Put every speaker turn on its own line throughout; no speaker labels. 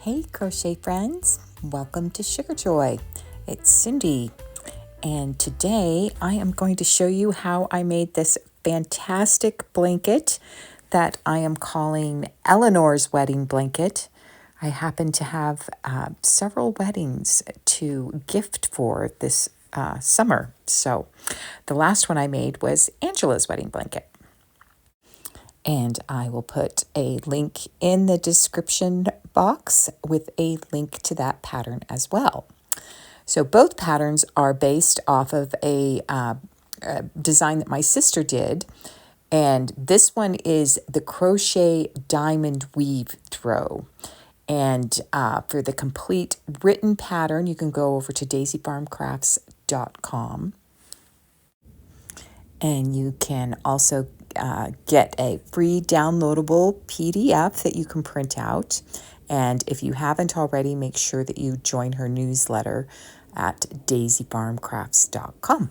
Hey crochet friends, welcome to Sugar Joye. It's Cyndi, and today I am going to show you how I made this fantastic blanket that I am calling Eleanor's wedding blanket. I happen to have several weddings to gift for this summer, so the last one I made was Angela's wedding blanket. And I will put a link in the description box with a link to that pattern as well. So both patterns are based off of a design that my sister did. And this one is the crochet diamond weave throw. And for the complete written pattern, you can go over to daisyfarmcrafts.com. And you can also get a free downloadable PDF that you can print out. And if you haven't already, make sure that you join her newsletter at daisyfarmcrafts.com.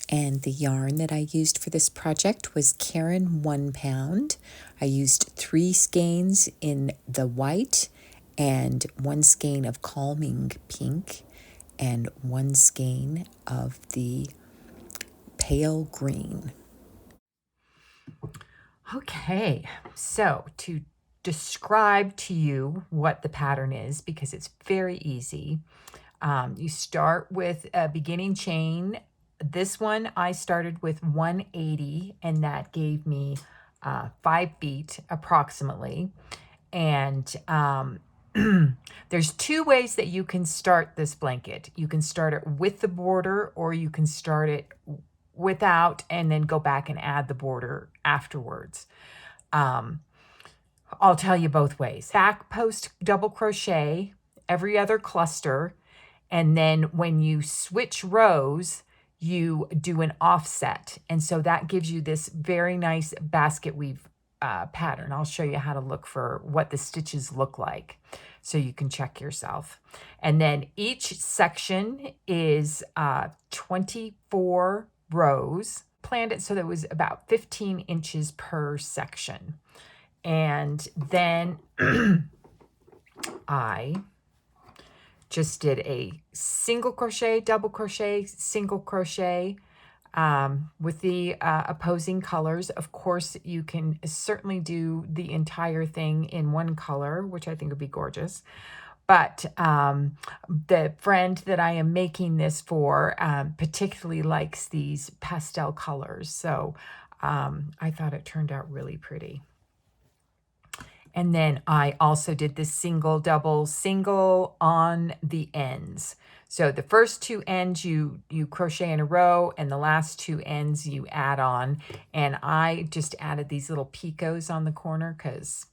And the yarn that I used for this project was Caron 1 pound. I used 3 skeins in the white and 1 skein of calming pink and 1 skein of the pale green. Okay, so to describe to you what the pattern is, because it's very easy, you start with a beginning chain. This one I started with 180, and that gave me 5 feet approximately. And there's 2 ways that you can start this blanket. You can start it with the border, or you can start it without and then go back and add the border afterwards. I'll tell you both ways. Back post double crochet every other cluster, and then when you switch rows, you do an offset, and so that gives you this very nice basket weave pattern. I'll show you how to look for what the stitches look like so you can check yourself. And then each section is 24 rows. Planned it so that it was about 15 inches per section. And then I just did a single crochet, double crochet, single crochet with the opposing colors. Of course, you can certainly do the entire thing in one color, which I think would be gorgeous. But the friend that I am making this for particularly likes these pastel colors. So I thought it turned out really pretty. And then I also did this single, double, single on the ends. So the first 2 ends you crochet in a row, and the last 2 ends you add on. And I just added these little picots on the corner because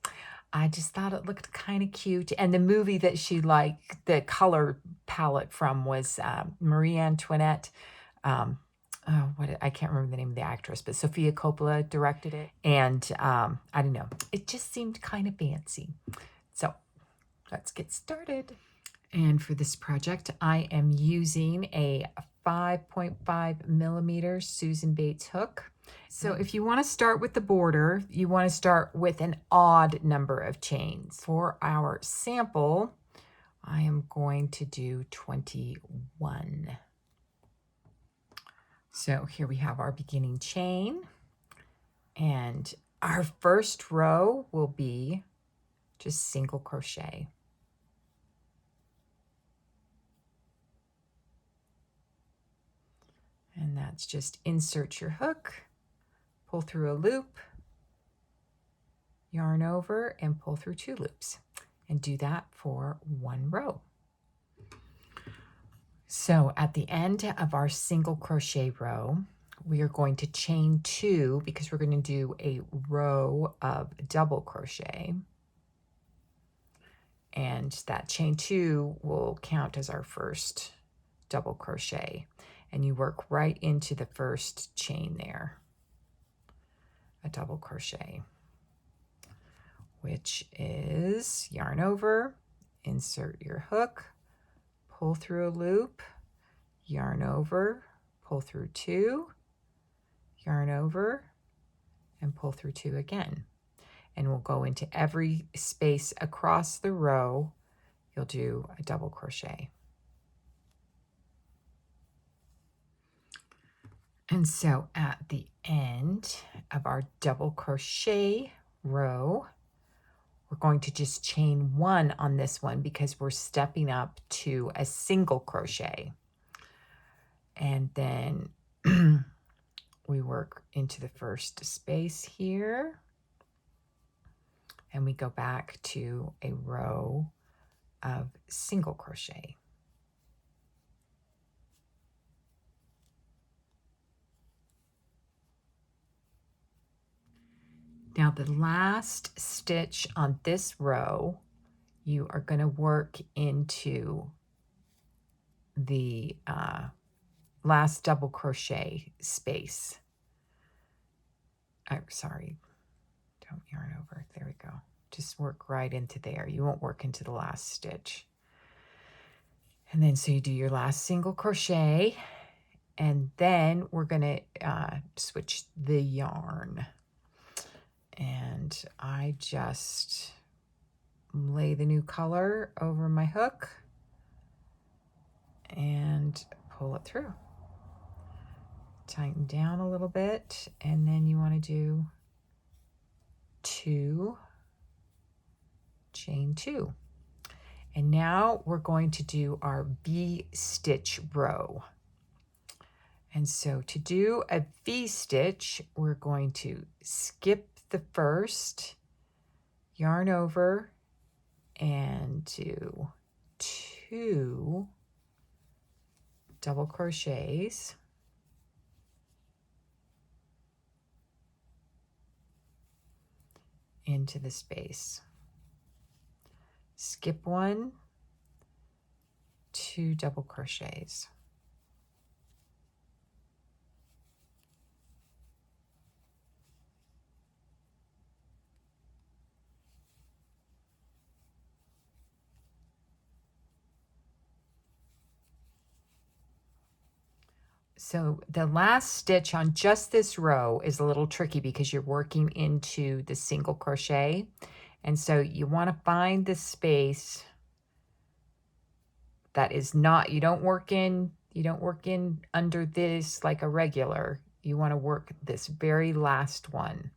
I just thought it looked kind of cute. And the movie that she liked, the color palette from, was Marie Antoinette. I can't remember the name of the actress, but Sofia Coppola directed it. And I don't know, it just seemed kind of fancy. So let's get started. And for this project, I am using a 5.5 millimeter Susan Bates hook. So if you want to start with the border, you want to start with an odd number of chains. For our sample, I am going to do 21. So here we have our beginning chain, and our first row will be just single crochet. And that's just insert your hook, pull through a loop, yarn over, and pull through 2 loops, and do that for 1 row. So at the end of our single crochet row, we are going to chain 2 because we're going to do a row of double crochet. And that chain 2 will count as our first double crochet. And you work right into the first chain there, a double crochet, which is yarn over, insert your hook, pull through a loop, yarn over, pull through 2, yarn over, and pull through 2 again. and we'll go into every space across the row. You'll do a double crochet. And so at the end of our double crochet row, we're going to just chain 1 on this one because we're stepping up to a single crochet. And then we work into the first space here, and we go back to a row of single crochet. Now the last stitch on this row, you are going to work into the last double crochet space. Oh, sorry, don't yarn over. There we go. Just work right into there. You won't work into the last stitch. And then so you do your last single crochet, and then we're going to switch the yarn. And I just lay the new color over my hook and pull it through. Tighten down a little bit, and then you want to do 2, chain 2. And now we're going to do our V-stitch row. And so to do a V-stitch, we're going to skip the first, yarn over, and do 2 double crochets. Into the space. Skip 1, 2 double crochets. So the last stitch on just this row is a little tricky because you're working into the single crochet. And so you want to find the space that is not, you don't work in under this like a regular. You want to work this very last one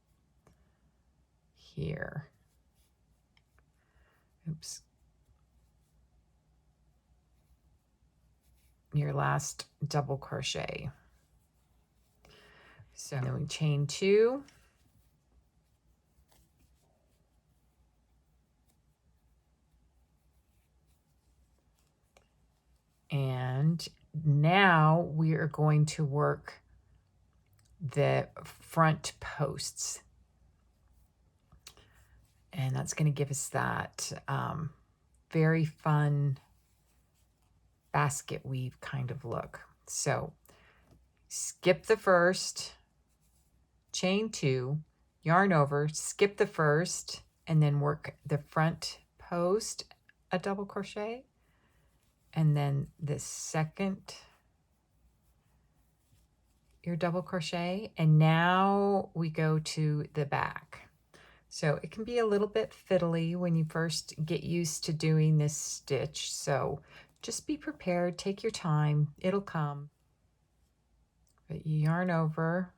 here. Oops. Your last double crochet. So then we chain 2. And now we are going to work the front posts. And that's going to give us that very fun basket weave kind of look. So skip the first, chain 2, yarn over, skip the first, and then work the front post a double crochet, and then the second your double crochet, and now we go to the back. So it can be a little bit fiddly when you first get used to doing this stitch, so just be prepared, take your time, it'll come. But you yarn over,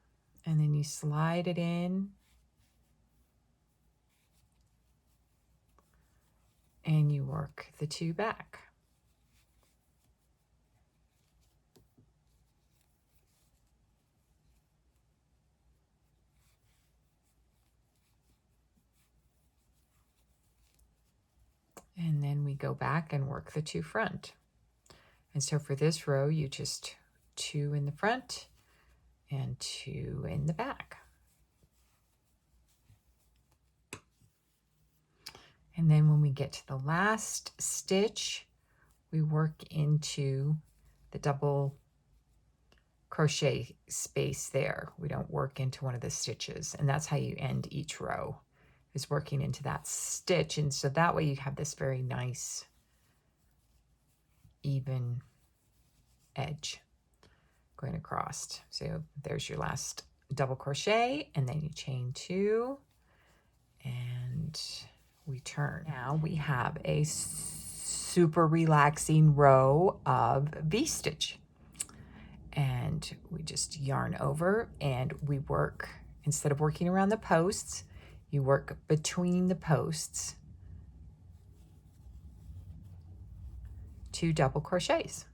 and then you slide it in, and you work the 2 back. And then we go back and work the 2 front. And so for this row, you just 2 in the front and 2 in the back. And then when we get to the last stitch, we work into the double crochet space there. We don't work into one of the stitches, and that's how you end each row, is working into that stitch. And so that way you have this very nice even edge going across. So there's your last double crochet, and then you chain 2, and we turn. Now we have a super relaxing row of V-stitch. And we just yarn over and we work, instead of working around the posts, you work between the posts 2 double crochets.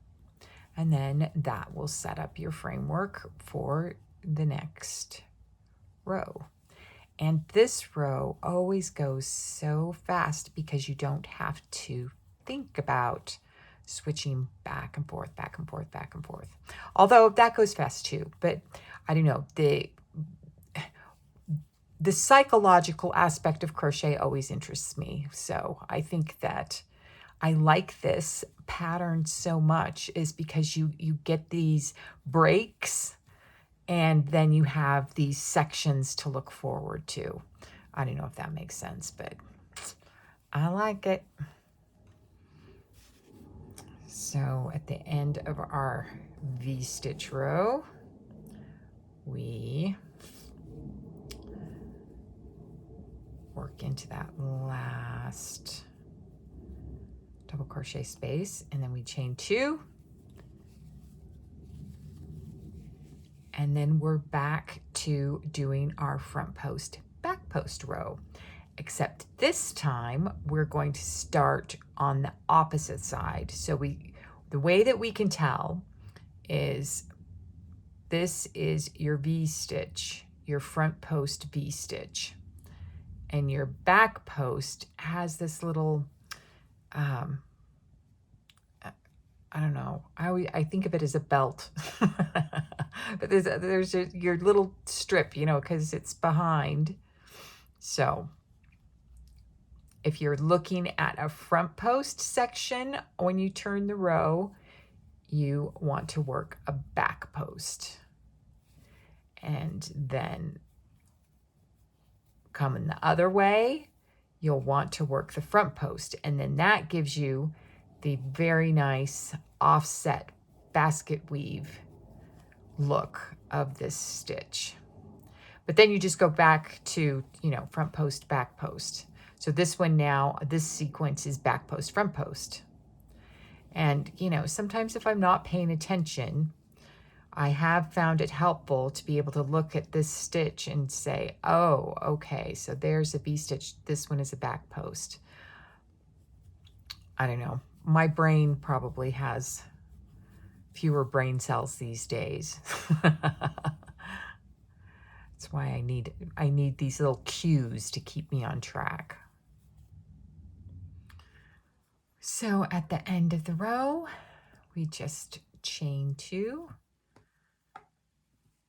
And then that will set up your framework for the next row. And this row always goes so fast because you don't have to think about switching back and forth, back and forth, back and forth. Although that goes fast too, but I don't know, the psychological aspect of crochet always interests me. So I think that I like this pattern so much is because you get these breaks and then you have these sections to look forward to. I don't know if that makes sense, but I like it. So at the end of our V-stitch row, we work into that last double crochet space, and then we chain 2, and then we're back to doing our front post, back post row, except this time we're going to start on the opposite side. So the way that we can tell is this is your V-stitch, your front post V-stitch, and your back post has this little I don't know. I think of it as a belt, but there's your little strip, you know, because it's behind. So if you're looking at a front post section, when you turn the row, you want to work a back post. And then coming the other way, you'll want to work the front post. And then that gives you the very nice offset basket weave look of this stitch. But then you just go back to, you know, front post, back post. So this one now, this sequence is back post, front post. And, you know, sometimes if I'm not paying attention, I have found it helpful to be able to look at this stitch and say, oh, okay, so there's a V-stitch. This one is a back post. I don't know. My brain probably has fewer brain cells these days. That's why I need these little cues to keep me on track. So at the end of the row, we just chain 2.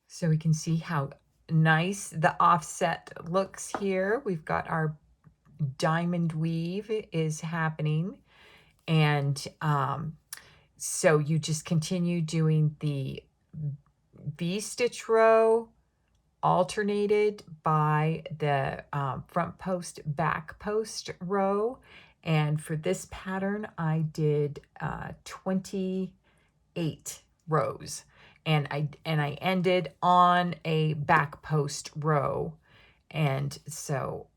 So we can see how nice the offset looks here. We've got our diamond weave is happening. And so you just continue doing the V-stitch row alternated by the front post, back post row. And for this pattern, I did 28 rows. And I ended on a back post row. And so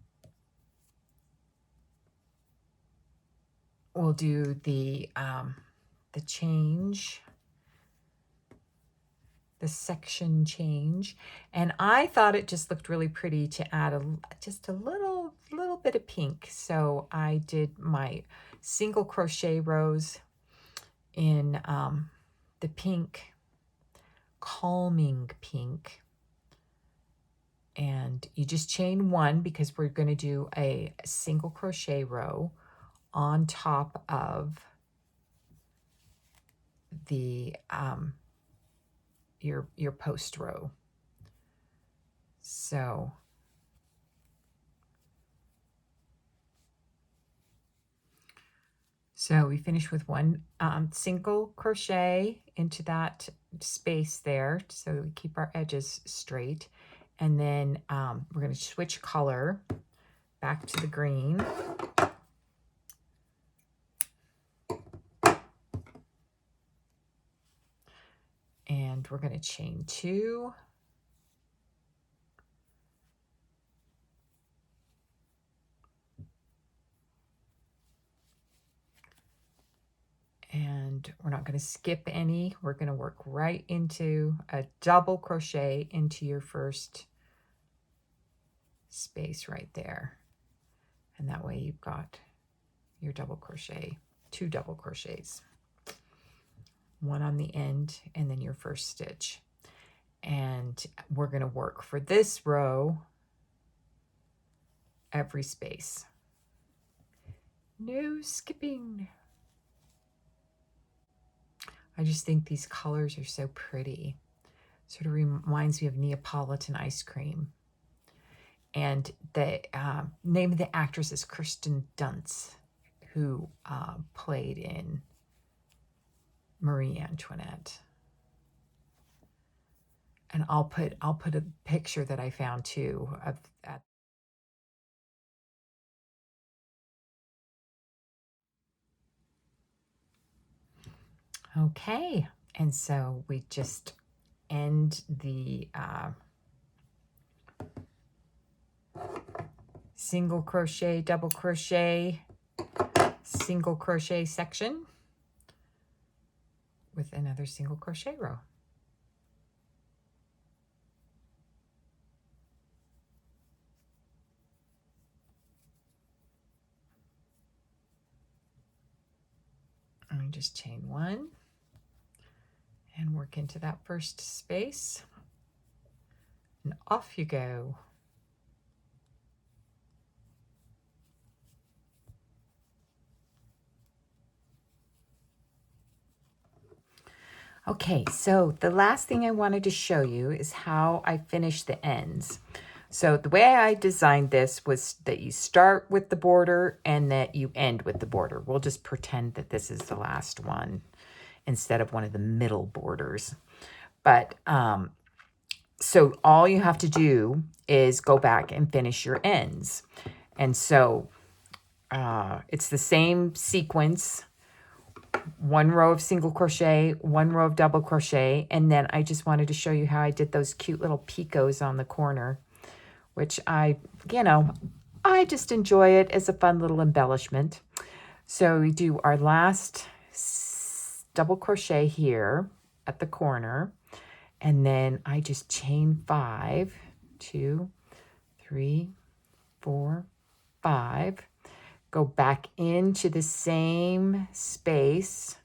we'll do the change, the section change. And I thought it just looked really pretty to add just a little bit of pink. So I did my single crochet rows in the pink, calming pink. And you just chain 1 because we're going to do a single crochet row on top of the your post row. So we finish with 1 single crochet into that space there so that we keep our edges straight. And then we're going to switch color back to the green. And we're going to chain 2. not going to skip any. We're going to work right into a double crochet into your first space right there. And that way you've got your double crochet, 2 double crochets, one on the end and then your first stitch. And we're going to work for this row every space. No skipping. I just think these colors are so pretty. Sort of reminds me of Neapolitan ice cream. And the name of the actress is Kirsten Dunst, who played in Marie Antoinette. And I'll put a picture that I found too of that. Okay, and so we just end the single crochet, double crochet, single crochet section with another single crochet row. And just chain 1 and work into that first space, and off you go. Okay, so the last thing I wanted to show you is how I finish the ends. So the way I designed this was that you start with the border and that you end with the border. We'll just pretend that this is the last one instead of one of the middle borders. But so all you have to do is go back and finish your ends. And so it's the same sequence. 1 row of single crochet, 1 row of double crochet, and then I just wanted to show you how I did those cute little picots on the corner, which I just enjoy it as a fun little embellishment. So we do our last double crochet here at the corner, and then I just chain 5, 2, 3, 4, 5. Go back into the same space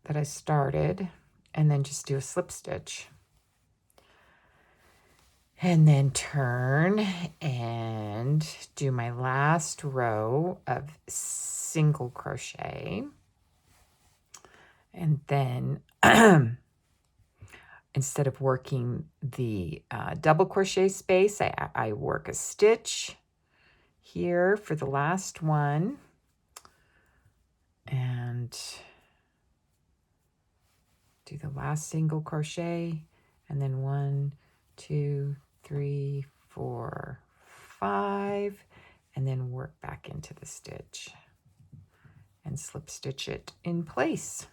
that I started, and then just do a slip stitch. And then turn and do my last row of single crochet. And then instead of working the double crochet space, I work a stitch here for the last one, and do the last single crochet, and then 1, 2, 3, 4, 5, and then work back into the stitch and slip stitch it in place.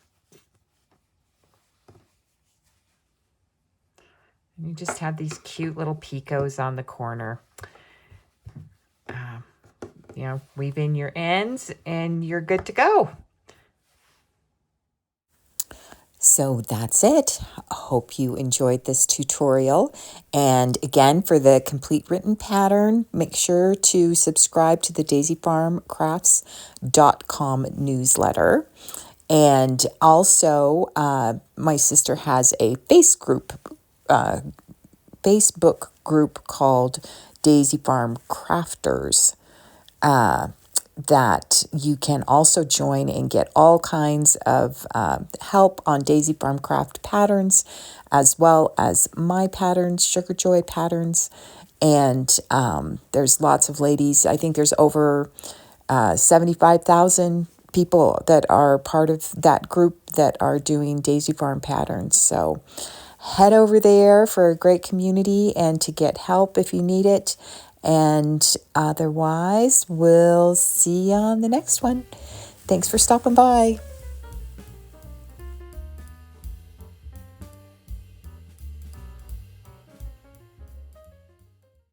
And you just have these cute little picots on the corner. Weave in your ends and you're good to go. So that's it. I hope you enjoyed this tutorial. And again, for the complete written pattern, make sure to subscribe to the daisyfarmcrafts.com newsletter. And also, my sister has a Facebook group called Daisy Farm Crafters. That you can also join and get all kinds of help on Daisy Farm Craft patterns, as well as my patterns, Sugar Joye patterns. And there's lots of ladies. I think there's over 75,000 people that are part of that group that are doing Daisy Farm patterns. So head over there for a great community and to get help if you need it. And otherwise, we'll see you on the next one. Thanks for stopping by.